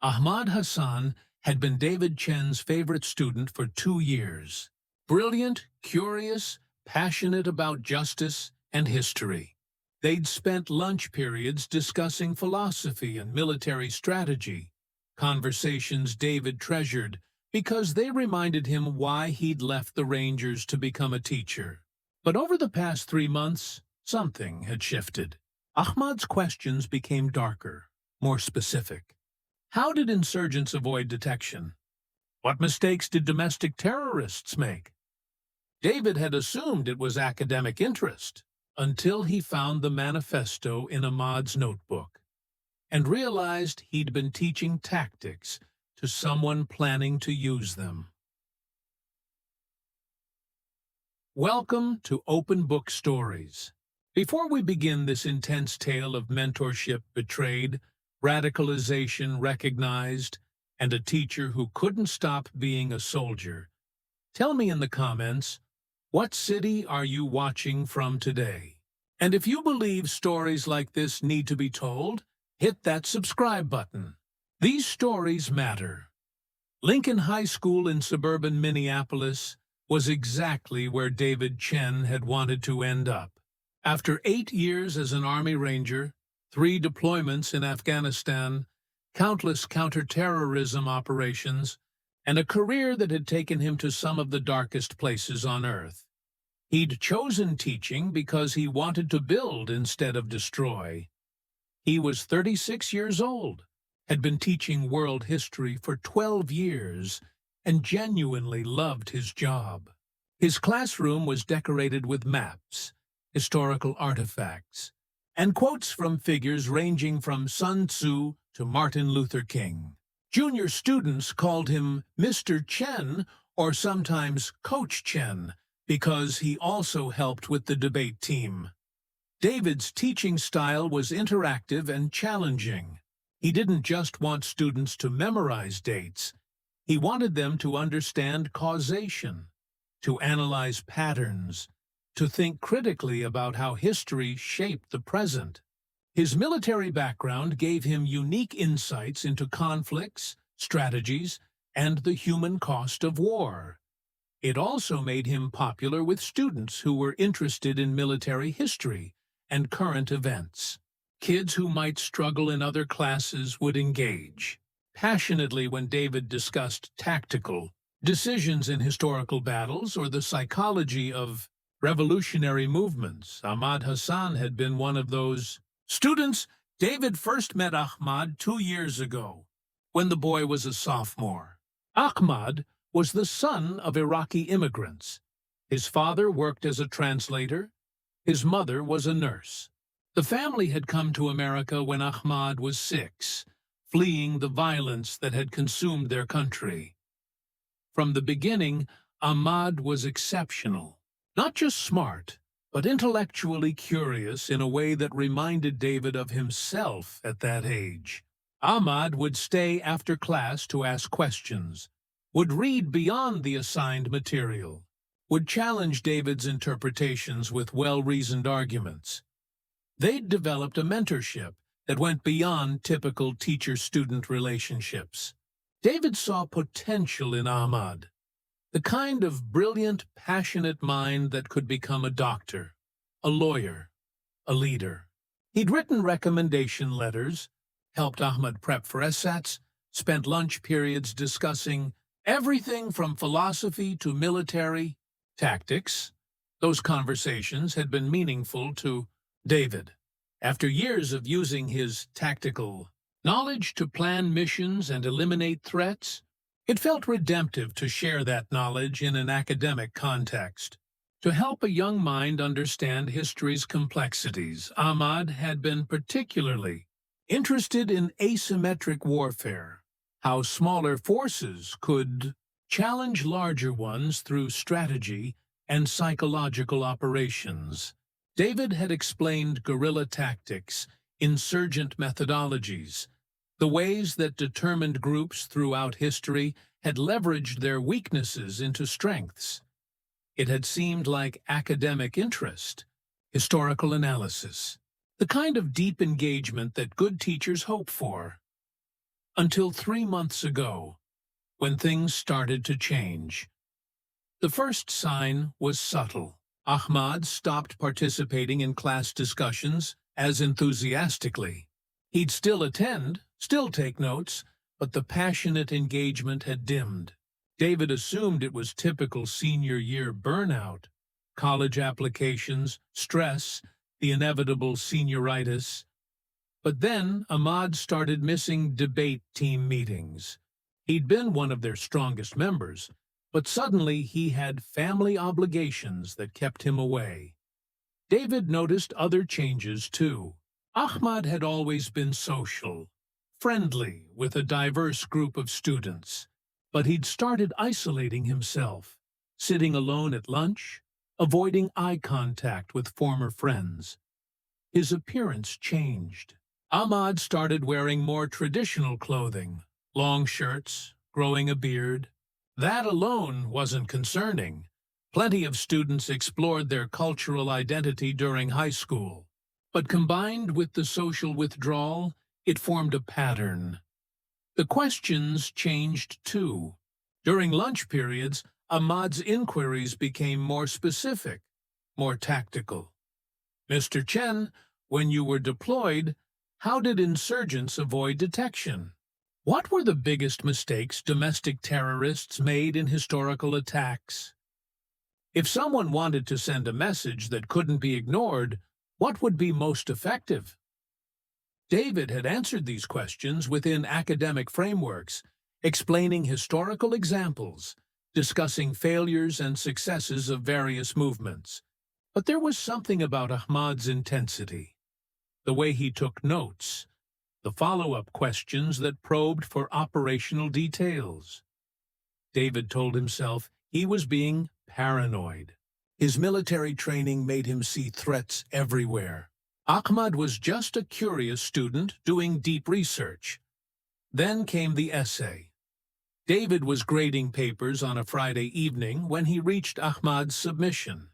Ahmad Hassan had been David Chen's favorite student for 2 years. Brilliant, curious, passionate about justice and history. They'd spent lunch periods discussing philosophy and military strategy, conversations David treasured because they reminded him why he'd left the Rangers to become a teacher. But over the past 3 months, something had shifted. Ahmad's questions became darker, more specific. How did insurgents avoid detection? What mistakes did domestic terrorists make? David had assumed it was academic interest until he found the manifesto in Ahmad's notebook and realized he'd been teaching tactics to someone planning to use them. Welcome to Open Book Stories. Before we begin this intense tale of mentorship betrayed, radicalization recognized, and a teacher who couldn't stop being a soldier, tell me in the comments, what city are you watching from today? And if you believe stories like this need to be told, hit that subscribe button. These stories matter. Lincoln High School in suburban Minneapolis was exactly where David Chen had wanted to end up. After 8 years as an Army Ranger, 3 deployments in Afghanistan, countless counterterrorism operations, and a career that had taken him to some of the darkest places on Earth. He'd chosen teaching because he wanted to build instead of destroy. He was 36 years old, had been teaching world history for 12 years, and genuinely loved his job. His classroom was decorated with maps, historical artifacts, and quotes from figures ranging from Sun Tzu to Martin Luther King. Junior students called him Mr. Chen, or sometimes Coach Chen, because he also helped with the debate team. David's teaching style was interactive and challenging. He didn't just want students to memorize dates. He wanted them to understand causation, to analyze patterns, to think critically about how history shaped the present. His military background gave him unique insights into conflicts, strategies, and the human cost of war. It also made him popular with students who were interested in military history and current events. Kids who might struggle in other classes would engage passionately when David discussed tactical decisions in historical battles or the psychology of revolutionary movements. Ahmad Hassan had been one of those students. David first met Ahmad 2 years ago, when the boy was a sophomore. Ahmad was the son of Iraqi immigrants. His father worked as a translator. His mother was a nurse. The family had come to America when Ahmad was 6, fleeing the violence that had consumed their country. From the beginning, Ahmad was exceptional. Not just smart, but intellectually curious in a way that reminded David of himself at that age. Ahmad would stay after class to ask questions, would read beyond the assigned material, would challenge David's interpretations with well-reasoned arguments. They'd developed a mentorship that went beyond typical teacher-student relationships. David saw potential in Ahmad, the kind of brilliant, passionate mind that could become a doctor, a lawyer, a leader. He'd written recommendation letters, helped Ahmad prep for SATs, spent lunch periods discussing everything from philosophy to military tactics. Those conversations had been meaningful to David. After years of using his tactical knowledge to plan missions and eliminate threats, it felt redemptive to share that knowledge in an academic context. To help a young mind understand history's complexities, Ahmad had been particularly interested in asymmetric warfare, how smaller forces could challenge larger ones through strategy and psychological operations. David had explained guerrilla tactics, insurgent methodologies, the ways that determined groups throughout history had leveraged their weaknesses into strengths. It had seemed like academic interest, historical analysis, the kind of deep engagement that good teachers hope for. until 3 months ago, when things started to change. The first sign was subtle. Ahmad stopped participating in class discussions as enthusiastically. He'd still attend, still take notes, but the passionate engagement had dimmed. David assumed it was typical senior year burnout, college applications, stress, the inevitable senioritis. But then Ahmad started missing debate team meetings. He'd been one of their strongest members, but suddenly he had family obligations that kept him away. David noticed other changes too. Ahmad had always been social, friendly with a diverse group of students, but he'd started isolating himself, sitting alone at lunch, avoiding eye contact with former friends. His appearance changed. Ahmad started wearing more traditional clothing, long shirts, growing a beard. That alone wasn't concerning. Plenty of students explored their cultural identity during high school. But combined with the social withdrawal, it formed a pattern. The questions changed too. During lunch periods, Ahmad's inquiries became more specific, more tactical. "Mr. Chen, when you were deployed, how did insurgents avoid detection? What were the biggest mistakes domestic terrorists made in historical attacks? If someone wanted to send a message that couldn't be ignored, what would be most effective?" David had answered these questions within academic frameworks, explaining historical examples, discussing failures and successes of various movements. But there was something about Ahmad's intensity, the way he took notes, the follow-up questions that probed for operational details. David told himself he was being paranoid. His military training made him see threats everywhere. Ahmad was just a curious student doing deep research. Then came the essay. David was grading papers on a Friday evening when he reached Ahmad's submission.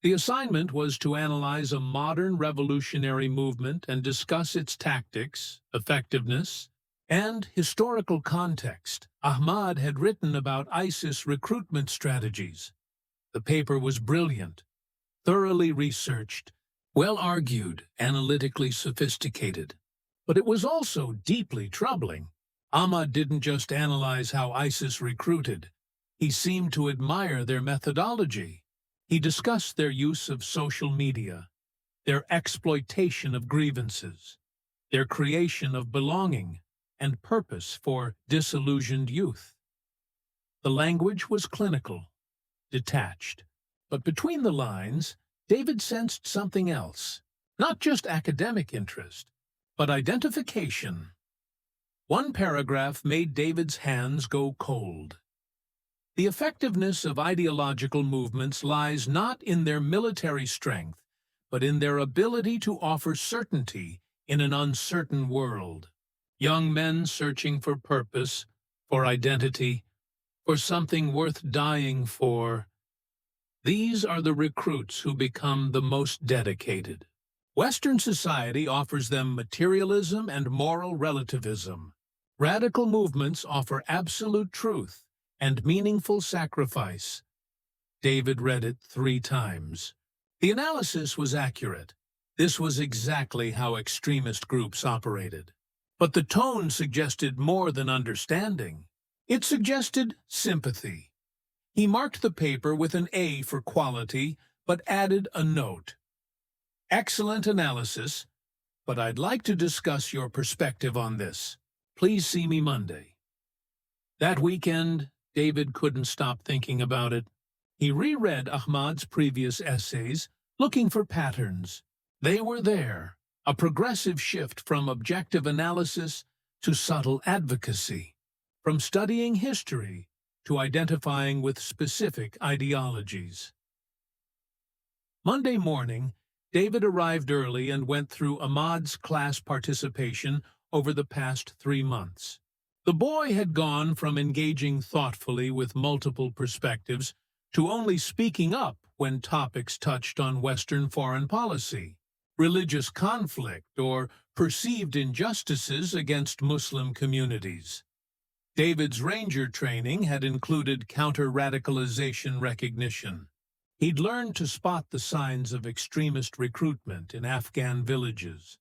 The assignment was to analyze a modern revolutionary movement and discuss its tactics, effectiveness, and historical context. Ahmad had written about ISIS recruitment strategies. The paper was brilliant, thoroughly researched, well-argued, analytically sophisticated. But it was also deeply troubling. Ahmad didn't just analyze how ISIS recruited. He seemed to admire their methodology. He discussed their use of social media, their exploitation of grievances, their creation of belonging and purpose for disillusioned youth. The language was clinical, detached, but between the lines, David sensed something else, not just academic interest, but identification. One paragraph made David's hands go cold. The effectiveness of ideological movements lies not in their military strength, but in their ability to offer certainty in an uncertain world. Young men searching for purpose, for identity, for something worth dying for. These are the recruits who become the most dedicated. Western society offers them materialism and moral relativism. Radical movements offer absolute truth and meaningful sacrifice. David read it 3 times. The analysis was accurate. This was exactly how extremist groups operated. But the tone suggested more than understanding. It suggested sympathy. He marked the paper with an A for quality, but added a note. "Excellent analysis, but I'd like to discuss your perspective on this. Please see me Monday." That weekend, David couldn't stop thinking about it. He reread Ahmad's previous essays, looking for patterns. They were there, a progressive shift from objective analysis to subtle advocacy, from studying history to identifying with specific ideologies. Monday morning, David arrived early and went through Ahmad's class participation over the past 3 months. The boy had gone from engaging thoughtfully with multiple perspectives to only speaking up when topics touched on Western foreign policy. religious conflict, or perceived injustices against Muslim communities. David's ranger training had included counter-radicalization recognition. He'd learned to spot the signs of extremist recruitment in Afghan villages.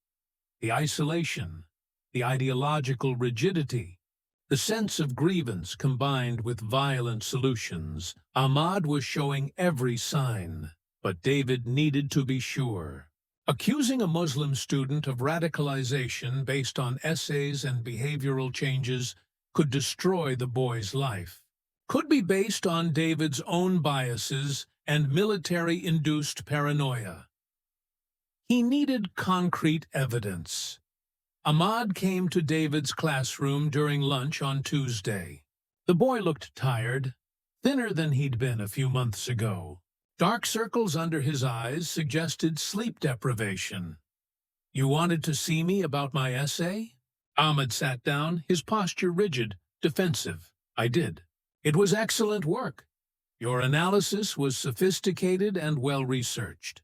The isolation, the ideological rigidity, the sense of grievance combined with violent solutions. Ahmad was showing every sign, but David needed to be sure. Accusing a Muslim student of radicalization based on essays and behavioral changes could destroy the boy's life. Could be based on David's own biases and military-induced paranoia. He needed concrete evidence. Ahmad came to David's classroom during lunch on Tuesday. The boy looked tired, thinner than he'd been a few months ago. Dark circles under his eyes suggested sleep deprivation. "You wanted to see me about my essay?" Ahmad sat down, his posture rigid, defensive. "I did. It was excellent work. Your analysis was sophisticated and well-researched."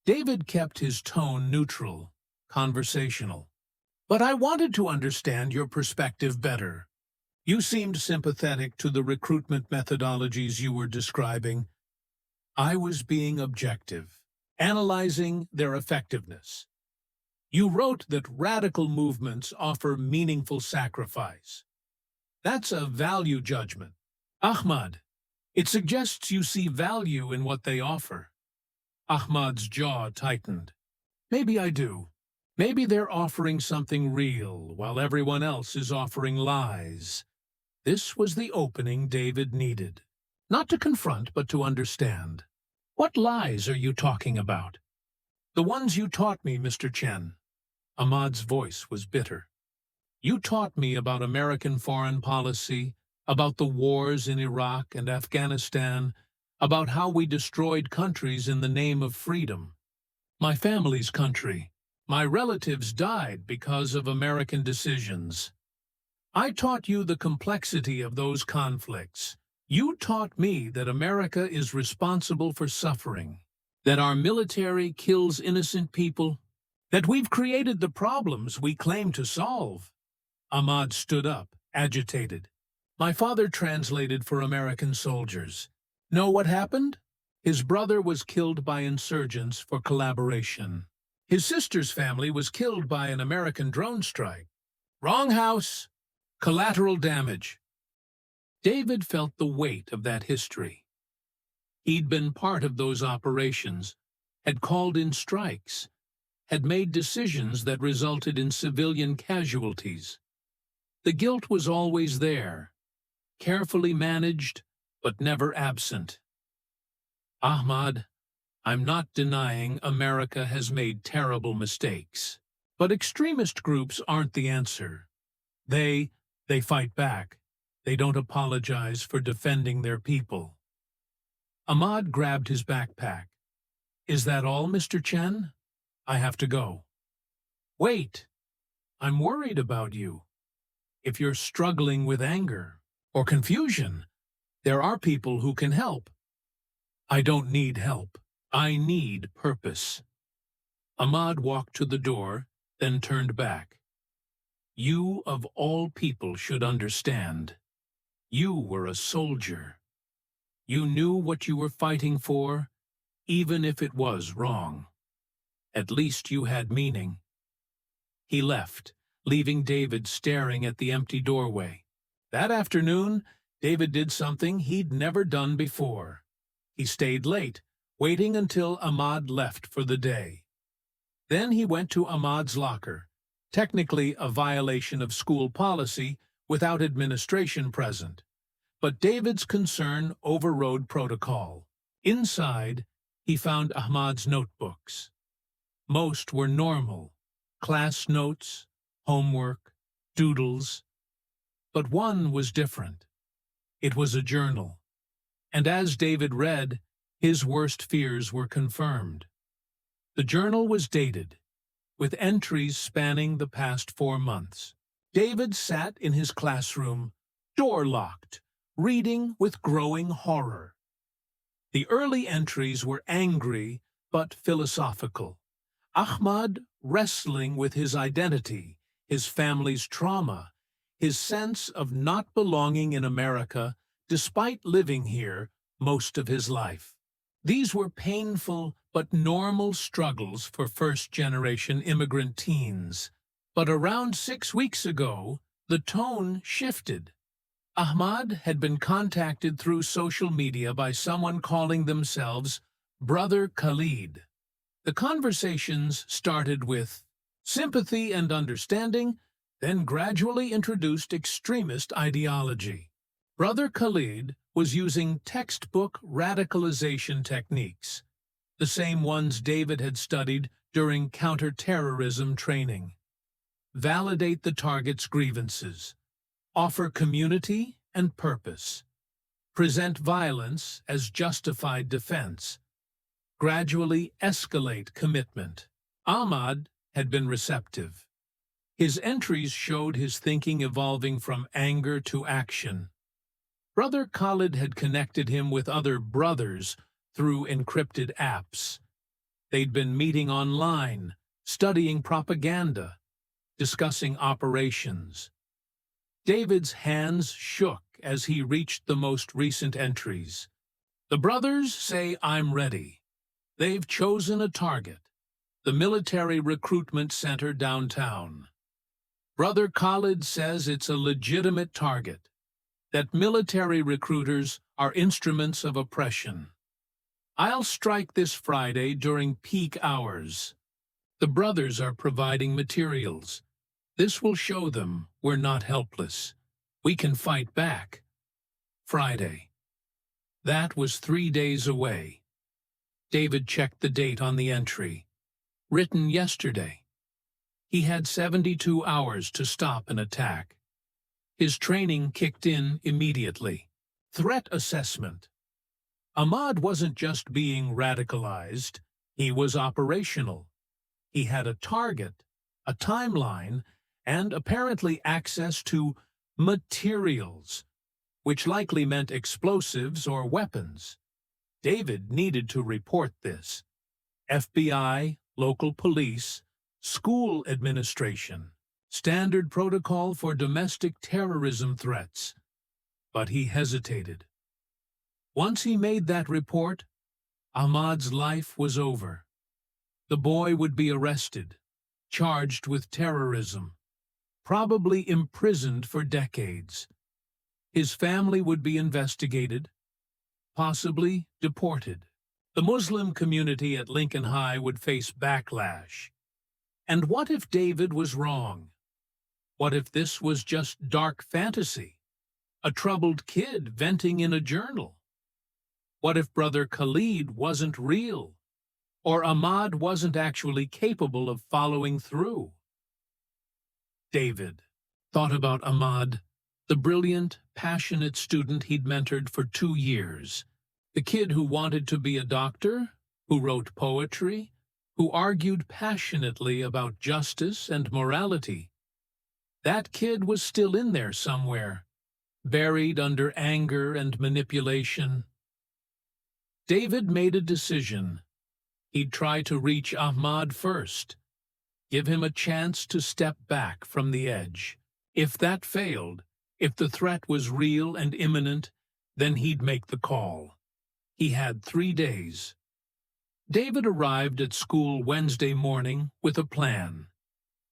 David kept his tone neutral, conversational. "But I wanted to understand your perspective better. You seemed sympathetic to the recruitment methodologies you were describing. I was being objective, analyzing their effectiveness. You wrote that radical movements offer meaningful sacrifice. That's a value judgment. Ahmad, it suggests you see value in what they offer." Ahmad's jaw tightened. "Maybe I do. Maybe they're offering something real, while everyone else is offering lies." This was the opening David needed. Not to confront, but to understand. "What lies are you talking about?" "The ones you taught me, Mr. Chen." Ahmad's voice was bitter. "You taught me about American foreign policy, about the wars in Iraq and Afghanistan, about how we destroyed countries in the name of freedom. My family's country. My relatives died because of American decisions. I taught you the complexity of those conflicts. You taught me that America is responsible for suffering, that our military kills innocent people, that we've created the problems we claim to solve." Ahmad stood up, agitated. "My father translated for American soldiers. Know what happened? His brother was killed by insurgents for collaboration. His sister's family was killed by an American drone strike. Wrong house. Collateral damage." David felt the weight of that history. He'd been part of those operations, had called in strikes, had made decisions that resulted in civilian casualties. The guilt was always there, carefully managed, but never absent. "Ahmad, I'm not denying America has made terrible mistakes. But extremist groups aren't the answer. They fight back. They don't apologize for defending their people." Ahmad grabbed his backpack. "Is that all, Mr. Chen? I have to go." "Wait. I'm worried about you. If you're struggling with anger or confusion, there are people who can help." "I don't need help. I need purpose." Ahmad walked to the door, then turned back. "You, of all people, should understand. You were a soldier. You knew what you were fighting for, even if it was wrong. At least you had meaning." He left, leaving David staring at the empty doorway. That afternoon, David did something he'd never done before. He stayed late, waiting until Ahmad left for the day. Then he went to Ahmad's locker, technically a violation of school policy without administration present. But David's concern overrode protocol. Inside, he found Ahmad's notebooks. Most were normal, class notes, homework, doodles. But one was different. It was a journal. And as David read, his worst fears were confirmed. The journal was dated, with entries spanning the past 4 months. David sat in his classroom, door locked, reading with growing horror. The early entries were angry but philosophical. Ahmad wrestling with his identity, his family's trauma, his sense of not belonging in America despite living here most of his life. These were painful but normal struggles for first-generation immigrant teens. But around 6 weeks ago, the tone shifted. Ahmad had been contacted through social media by someone calling themselves Brother Khalid. The conversations started with sympathy and understanding, then gradually introduced extremist ideology. Brother Khalid was using textbook radicalization techniques, the same ones David had studied during counter-terrorism training. Validate the target's grievances, offer community and purpose, present violence as justified defense, gradually escalate commitment. Ahmad had been receptive. His entries showed his thinking evolving from anger to action. Brother Khalid had connected him with other brothers through encrypted apps. They'd been meeting online, studying propaganda, discussing operations. David's hands shook as he reached the most recent entries. The brothers say I'm ready. They've chosen a target, the military recruitment center downtown. Brother Khalid says it's a legitimate target, that military recruiters are instruments of oppression. I'll strike this Friday during peak hours. The brothers are providing materials. This will show them we're not helpless. We can fight back. Friday. That was 3 days away. David checked the date on the entry. Written yesterday. He had 72 hours to stop an attack. His training kicked in immediately. Threat assessment. Ahmad wasn't just being radicalized, he was operational. He had a target, a timeline, and apparently access to materials, which likely meant explosives or weapons. David needed to report this. FBI, local police, school administration, standard protocol for domestic terrorism threats. But he hesitated. Once he made that report, Ahmad's life was over. The boy would be arrested, charged with terrorism, probably imprisoned for decades. His family would be investigated, possibly deported. The Muslim community at Lincoln High would face backlash. And what if David was wrong? What if this was just dark fantasy? A troubled kid venting in a journal? What if Brother Khalid wasn't real? Or Ahmad wasn't actually capable of following through? David thought about Ahmad, the brilliant, passionate student he'd mentored for 2 years. The kid who wanted to be a doctor, who wrote poetry, who argued passionately about justice and morality. That kid was still in there somewhere, buried under anger and manipulation. David made a decision. He'd try to reach Ahmad first, give him a chance to step back from the edge. If that failed, if the threat was real and imminent, then he'd make the call. He had 3 days. David arrived at school Wednesday morning with a plan.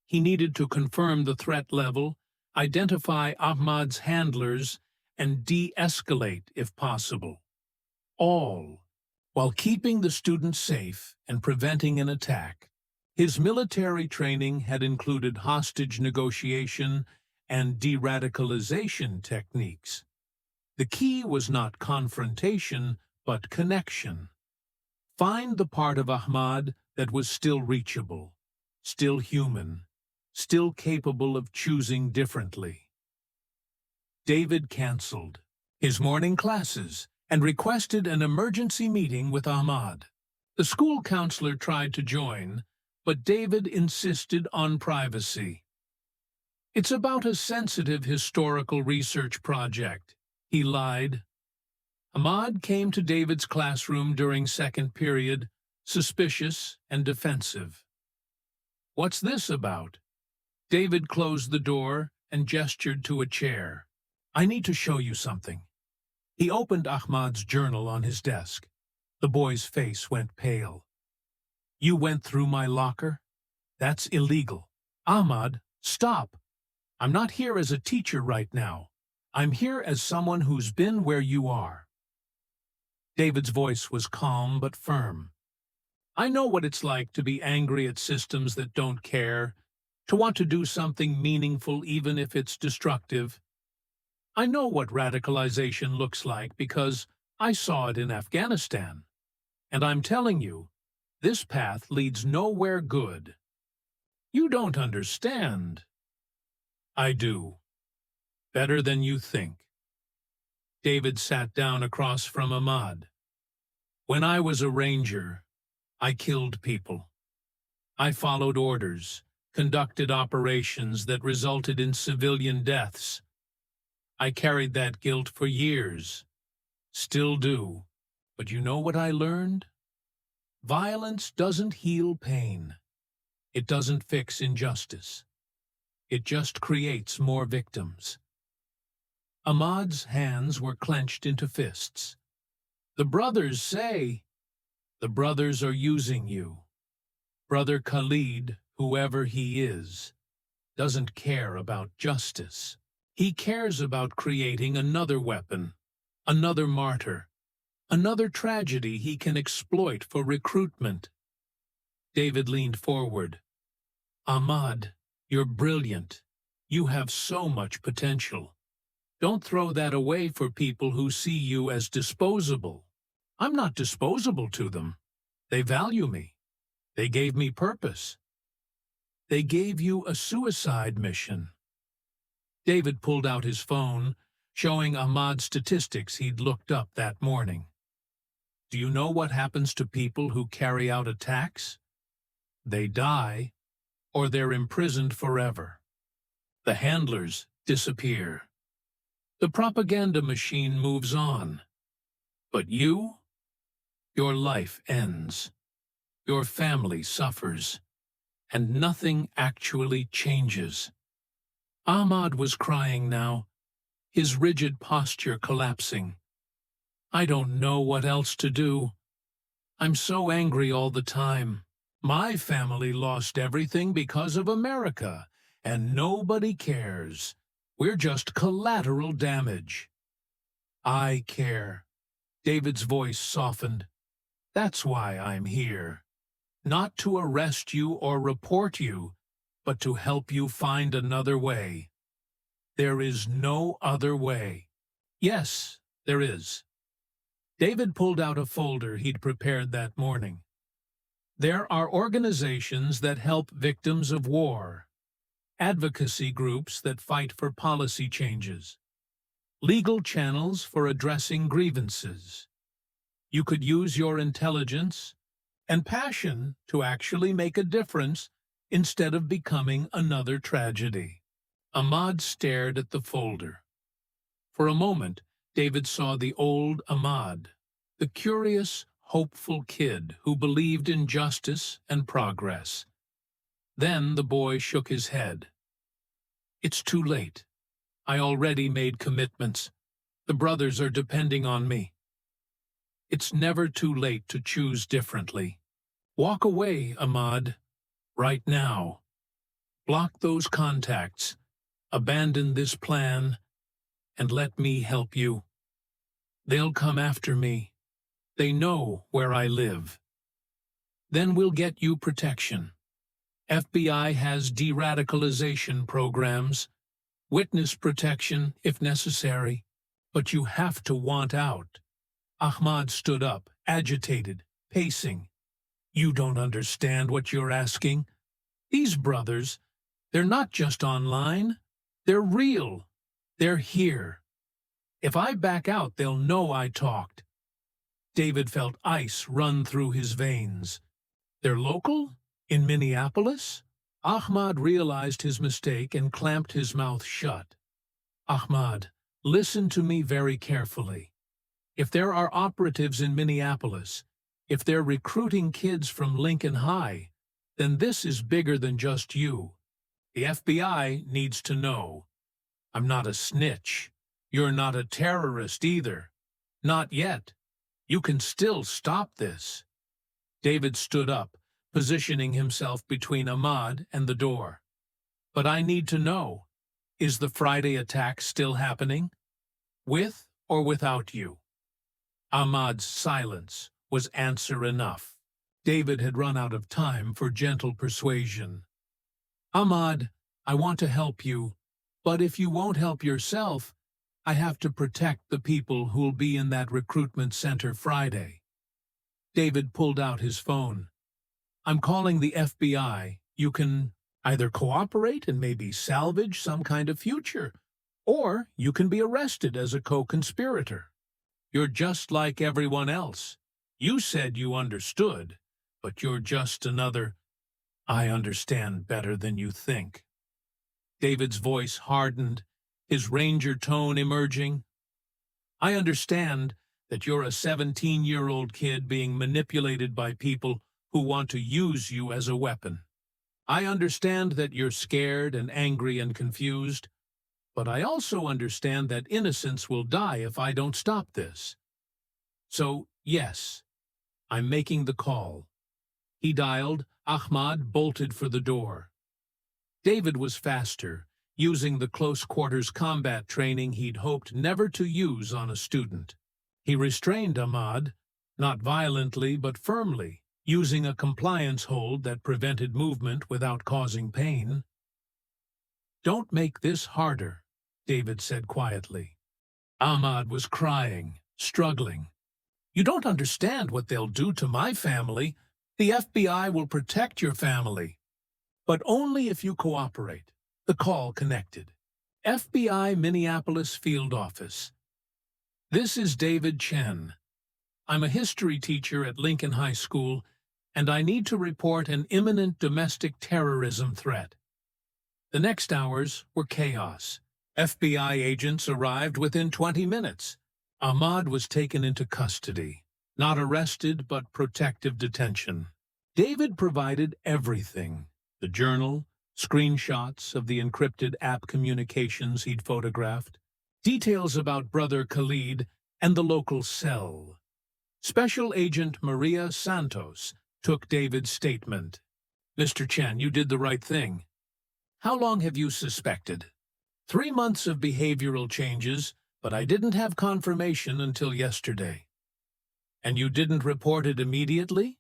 He needed to confirm the threat level, identify Ahmad's handlers, and de-escalate if possible. All while keeping the students safe and preventing an attack. His military training had included hostage negotiation and de-radicalization techniques. The key was not confrontation, but connection. Find the part of Ahmad that was still reachable, still human, still capable of choosing differently. David canceled his morning classes and requested an emergency meeting with Ahmad. The school counselor tried to join, but David insisted on privacy. It's about a sensitive historical research project, he lied. Ahmad came to David's classroom during second period, suspicious and defensive. What's this about? David closed the door and gestured to a chair. I need to show you something. He opened Ahmad's journal on his desk. The boy's face went pale. You went through my locker? That's illegal. Ahmad, stop. I'm not here as a teacher right now. I'm here as someone who's been where you are. David's voice was calm but firm. I know what it's like to be angry at systems that don't care, to want to do something meaningful even if it's destructive. I know what radicalization looks like because I saw it in Afghanistan. And I'm telling you, this path leads nowhere good. You don't understand. I do. Better than you think. David sat down across from Ahmad. When I was a ranger, I killed people. I followed orders, conducted operations that resulted in civilian deaths. I carried that guilt for years. Still do. But you know what I learned? Violence doesn't heal pain. It doesn't fix injustice. It just creates more victims. Ahmad's hands were clenched into fists. The brothers say, the brothers are using you. Brother Khalid, whoever he is, doesn't care about justice. He cares about creating another weapon, another martyr, another tragedy he can exploit for recruitment. David leaned forward. Ahmad, you're brilliant. You have so much potential. Don't throw that away for people who see you as disposable. I'm not disposable to them. They value me. They gave me purpose. They gave you a suicide mission. David pulled out his phone, showing Ahmad statistics he'd looked up that morning. Do you know what happens to people who carry out attacks? They die, or they're imprisoned forever. The handlers disappear. The propaganda machine moves on. But you? Your life ends. Your family suffers. And nothing actually changes. Ahmad was crying now, his rigid posture collapsing. I don't know what else to do. I'm so angry all the time. My family lost everything because of America, and nobody cares. We're just collateral damage. I care. David's voice softened. That's why I'm here. Not to arrest you or report you, but to help you find another way. There is no other way. Yes, there is. David pulled out a folder he'd prepared that morning. There are organizations that help victims of war, advocacy groups that fight for policy changes, legal channels for addressing grievances. You could use your intelligence and passion to actually make a difference instead of becoming another tragedy. Ahmad stared at the folder. For a moment, David saw the old Ahmad, the curious, hopeful kid who believed in justice and progress. Then the boy shook his head. It's too late. I already made commitments. The brothers are depending on me. It's never too late to choose differently. Walk away, Ahmad, right now. Block those contacts, abandon this plan, and let me help you. They'll come after me. They know where I live. Then we'll get you protection. FBI has de-radicalization programs, witness protection if necessary, but you have to want out. Ahmad stood up, agitated, pacing. You don't understand what you're asking. These brothers, they're not just online. They're real. They're here. If I back out, they'll know I talked. David felt ice run through his veins. They're local? In Minneapolis? Ahmad realized his mistake and clamped his mouth shut. Ahmad, listen to me very carefully. If there are operatives in Minneapolis, if they're recruiting kids from Lincoln High, then this is bigger than just you. The FBI needs to know. I'm not a snitch. You're not a terrorist either. Not yet. You can still stop this. David stood up, positioning himself between Ahmad and the door. But I need to know, is the Friday attack still happening? With or without you? Ahmad's silence was answer enough. David had run out of time for gentle persuasion. Ahmad, I want to help you, but if you won't help yourself, I have to protect the people who'll be in that recruitment center Friday. David pulled out his phone. I'm calling the FBI. You can either cooperate and maybe salvage some kind of future, or you can be arrested as a co-conspirator. You're just like everyone else. You said you understood, but you're just another, I understand better than you think. David's voice hardened, his ranger tone emerging. I understand that you're a 17-year-old kid being manipulated by people who want to use you as a weapon. I understand that you're scared and angry and confused, but I also understand that innocence will die if I don't stop this. So, yes, I'm making the call. He dialed. Ahmad bolted for the door. David was faster, using the close-quarters combat training he'd hoped never to use on a student. He restrained Ahmad, not violently but firmly, using a compliance hold that prevented movement without causing pain. Don't make this harder, David said quietly. Ahmad was crying, struggling. You don't understand what they'll do to my family. The FBI will protect your family. But only if you cooperate. The call connected. FBI Minneapolis Field Office. This is David Chen. I'm a history teacher at Lincoln High School, and I need to report an imminent domestic terrorism threat. The next hours were chaos. FBI agents arrived within 20 minutes. Ahmad was taken into custody. Not arrested, but protective detention. David provided everything. The journal, screenshots of the encrypted app communications he'd photographed, details about Brother Khalid and the local cell. Special Agent Maria Santos took David's statement. Mr. Chen, you did the right thing. How long have you suspected? 3 months of behavioral changes, but I didn't have confirmation until yesterday. And you didn't report it immediately?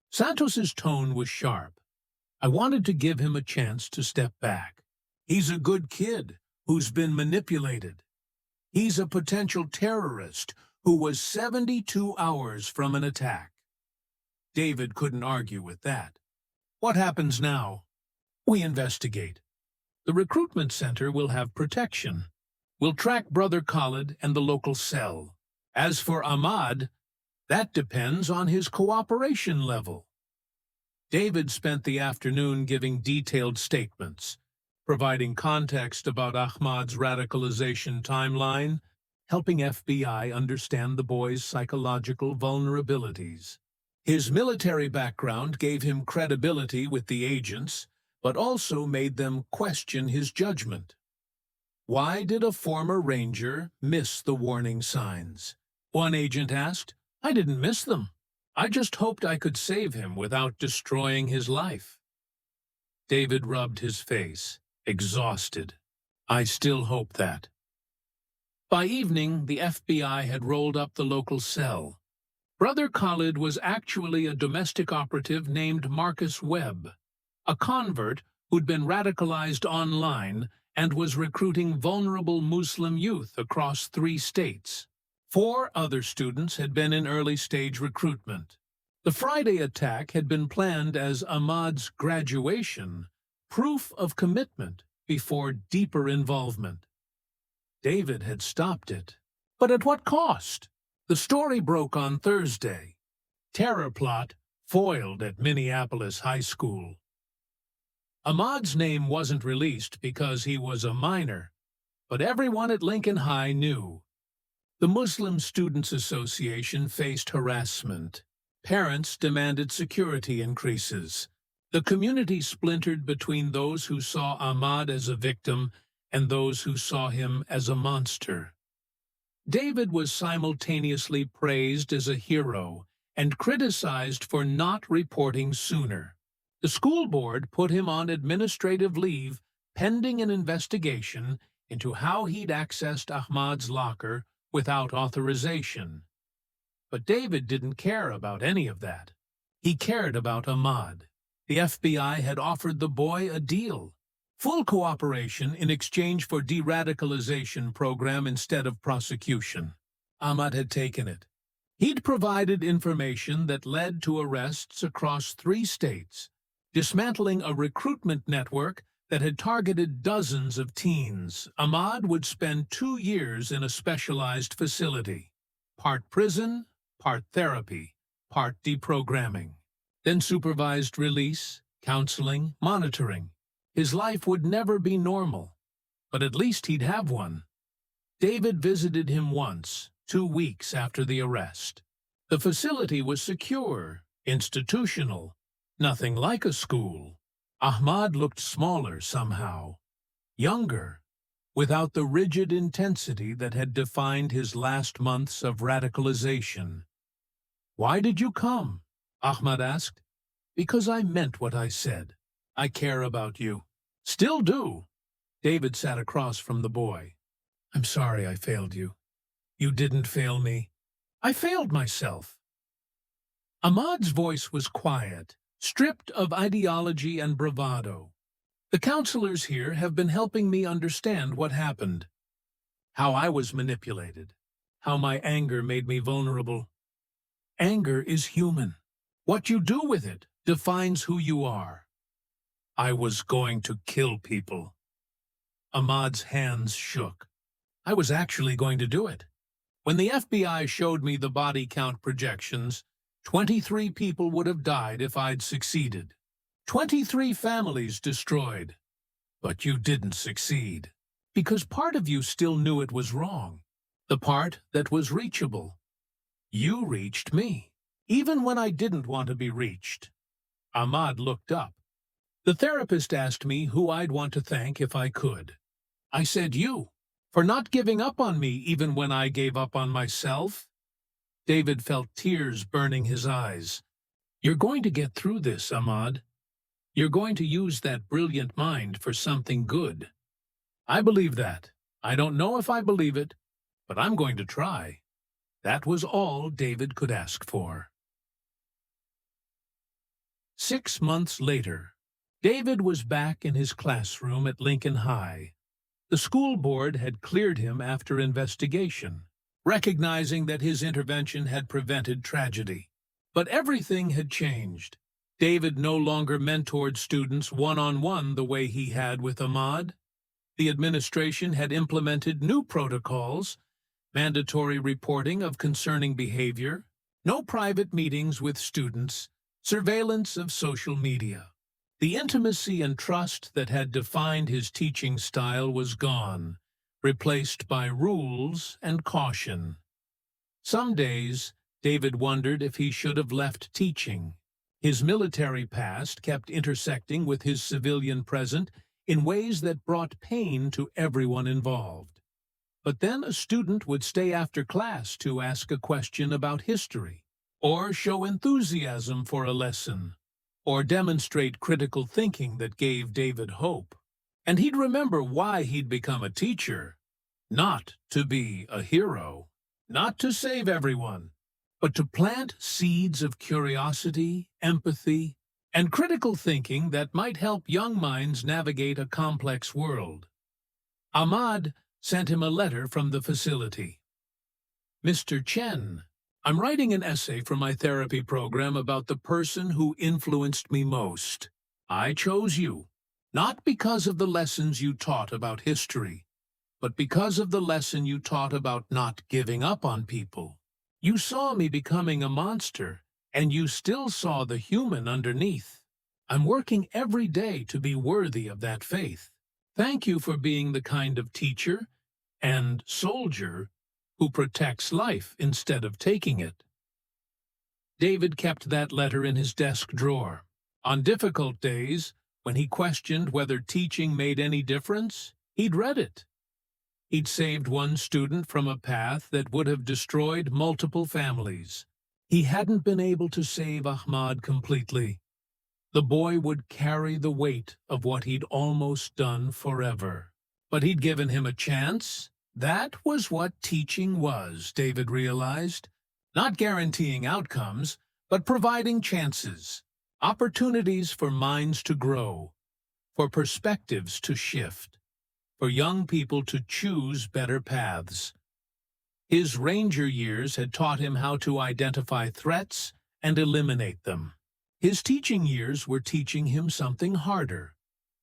Santos's tone was sharp. I wanted to give him a chance to step back. He's a good kid who's been manipulated. He's a potential terrorist who was 72 hours from an attack. David couldn't argue with that. What happens now? We investigate. The recruitment center will have protection. We'll track Brother Khalid and the local cell. As for Ahmad, that depends on his cooperation level. David spent the afternoon giving detailed statements, providing context about Ahmad's radicalization timeline, helping FBI understand the boy's psychological vulnerabilities. His military background gave him credibility with the agents, but also made them question his judgment. Why did a former ranger miss the warning signs? One agent asked. I didn't miss them. I just hoped I could save him without destroying his life. David rubbed his face, exhausted. I still hope that. By evening, the FBI had rolled up the local cell. Brother Khalid was actually a domestic operative named Marcus Webb, a convert who'd been radicalized online and was recruiting vulnerable Muslim youth across 3 states. 4 other students had been in early-stage recruitment. The Friday attack had been planned as Ahmad's graduation, proof of commitment before deeper involvement. David had stopped it. But at what cost? The story broke on Thursday. Terror plot foiled at Minneapolis High School. Ahmad's name wasn't released because he was a minor, but everyone at Lincoln High knew. The Muslim Students Association faced harassment. Parents demanded security increases. The community splintered between those who saw Ahmad as a victim and those who saw him as a monster. David was simultaneously praised as a hero and criticized for not reporting sooner. The school board put him on administrative leave pending an investigation into how he'd accessed Ahmad's locker without authorization. But David didn't care about any of that. He cared about Ahmad. The FBI had offered the boy a deal: full cooperation in exchange for de-radicalization program instead of prosecution. Ahmad had taken it. He'd provided information that led to arrests across 3 states, dismantling a recruitment network that had targeted dozens of teens. Ahmad would spend 2 years in a specialized facility, part prison, part therapy, part deprogramming. Then supervised release, counseling, monitoring. His life would never be normal, but at least he'd have one. David visited him once, 2 weeks after the arrest. The facility was secure, institutional, nothing like a school. Ahmad looked smaller somehow, younger, without the rigid intensity that had defined his last months of radicalization. "Why did you come?" Ahmad asked. "Because I meant what I said. I care about you. Still do." David sat across from the boy. "I'm sorry I failed you." "You didn't fail me. I failed myself." Ahmad's voice was quiet, stripped of ideology and bravado. "The counselors here have been helping me understand what happened. How I was manipulated. How my anger made me vulnerable. Anger is human. What you do with it defines who you are. I was going to kill people." Ahmad's hands shook. "I was actually going to do it. When the FBI showed me the body count projections, 23 people would have died if I'd succeeded. 23 families destroyed. But you didn't succeed. Because part of you still knew it was wrong. The part that was reachable. You reached me, even when I didn't want to be reached." Ahmad looked up. "The therapist asked me who I'd want to thank if I could. I said you, for not giving up on me even when I gave up on myself." David felt tears burning his eyes. "You're going to get through this, Ahmad. You're going to use that brilliant mind for something good. I believe that. I don't know if I believe it, but I'm going to try." That was all David could ask for. 6 months later, David was back in his classroom at Lincoln High. The school board had cleared him after investigation, recognizing that his intervention had prevented tragedy. But everything had changed. David no longer mentored students one-on-one the way he had with Ahmad. The administration had implemented new protocols: mandatory reporting of concerning behavior, no private meetings with students, surveillance of social media. The intimacy and trust that had defined his teaching style was gone, replaced by rules and caution. Some days, David wondered if he should have left teaching. His military past kept intersecting with his civilian present in ways that brought pain to everyone involved. But then a student would stay after class to ask a question about history, or show enthusiasm for a lesson, or demonstrate critical thinking that gave David hope. And he'd remember why he'd become a teacher: not to be a hero, not to save everyone, but to plant seeds of curiosity, empathy, and critical thinking that might help young minds navigate a complex world. Ahmad sent him a letter from the facility. "Mr. Chen, I'm writing an essay for my therapy program about the person who influenced me most. I chose you, not because of the lessons you taught about history, but because of the lesson you taught about not giving up on people. You saw me becoming a monster, and you still saw the human underneath. I'm working every day to be worthy of that faith. Thank you for being the kind of teacher and soldier who protects life instead of taking it." David kept that letter in his desk drawer. On difficult days, when he questioned whether teaching made any difference, he'd read it. He'd saved one student from a path that would have destroyed multiple families. He hadn't been able to save Ahmad completely. The boy would carry the weight of what he'd almost done forever. But he'd given him a chance. That was what teaching was, David realized. Not guaranteeing outcomes, but providing chances, opportunities for minds to grow, for perspectives to shift, for young people to choose better paths. His ranger years had taught him how to identify threats and eliminate them. His teaching years were teaching him something harder,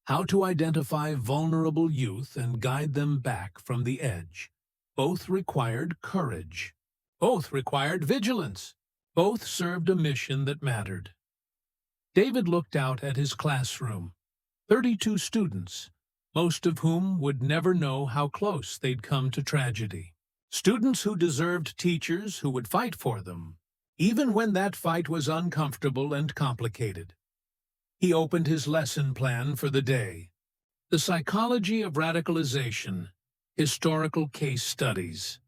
how to identify vulnerable youth and guide them back from the edge. Both required courage. Both required vigilance. Both served a mission that mattered. David looked out at his classroom. 32 students, most of whom would never know how close they'd come to tragedy. Students who deserved teachers who would fight for them, even when that fight was uncomfortable and complicated. He opened his lesson plan for the day. The psychology of radicalization, historical case studies.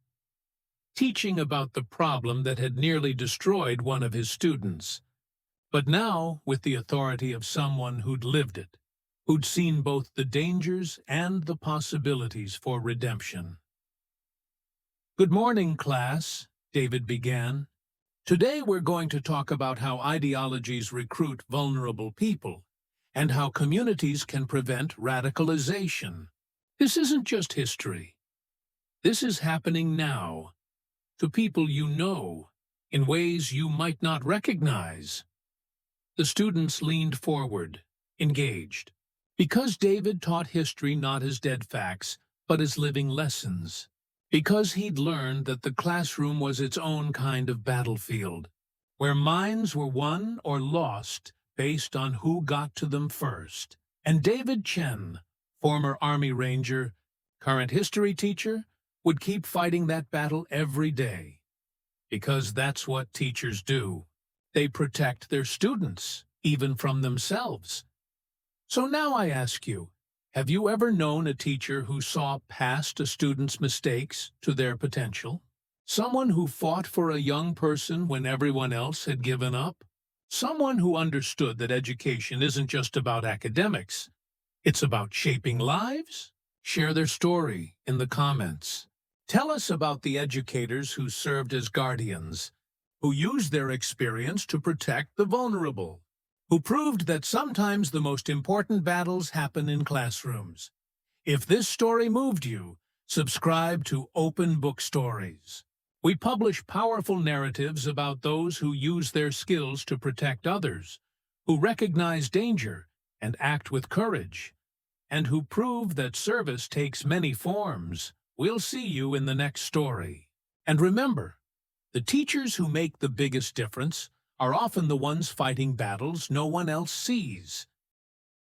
Teaching about the problem that had nearly destroyed one of his students, but now with the authority of someone who'd lived it, who'd seen both the dangers and the possibilities for redemption. "Good morning, class," David began. "Today we're going to talk about how ideologies recruit vulnerable people and how communities can prevent radicalization. This isn't just history. This is happening now, to people you know, in ways you might not recognize." The students leaned forward, engaged, because David taught history not as dead facts, but as living lessons. Because he'd learned that the classroom was its own kind of battlefield, where minds were won or lost based on who got to them first. And David Chen, former Army Ranger, current history teacher, would keep fighting that battle every day. Because that's what teachers do. They protect their students, even from themselves. So now I ask you, have you ever known a teacher who saw past a student's mistakes to their potential? Someone who fought for a young person when everyone else had given up? Someone who understood that education isn't just about academics. It's about shaping lives? Share their story in the comments. Tell us about the educators who served as guardians, who used their experience to protect the vulnerable, who proved that sometimes the most important battles happen in classrooms. If this story moved you, subscribe to Open Book Stories. We publish powerful narratives about those who use their skills to protect others, who recognize danger and act with courage, and who prove that service takes many forms. We'll see you in the next story. And remember, the teachers who make the biggest difference are often the ones fighting battles no one else sees.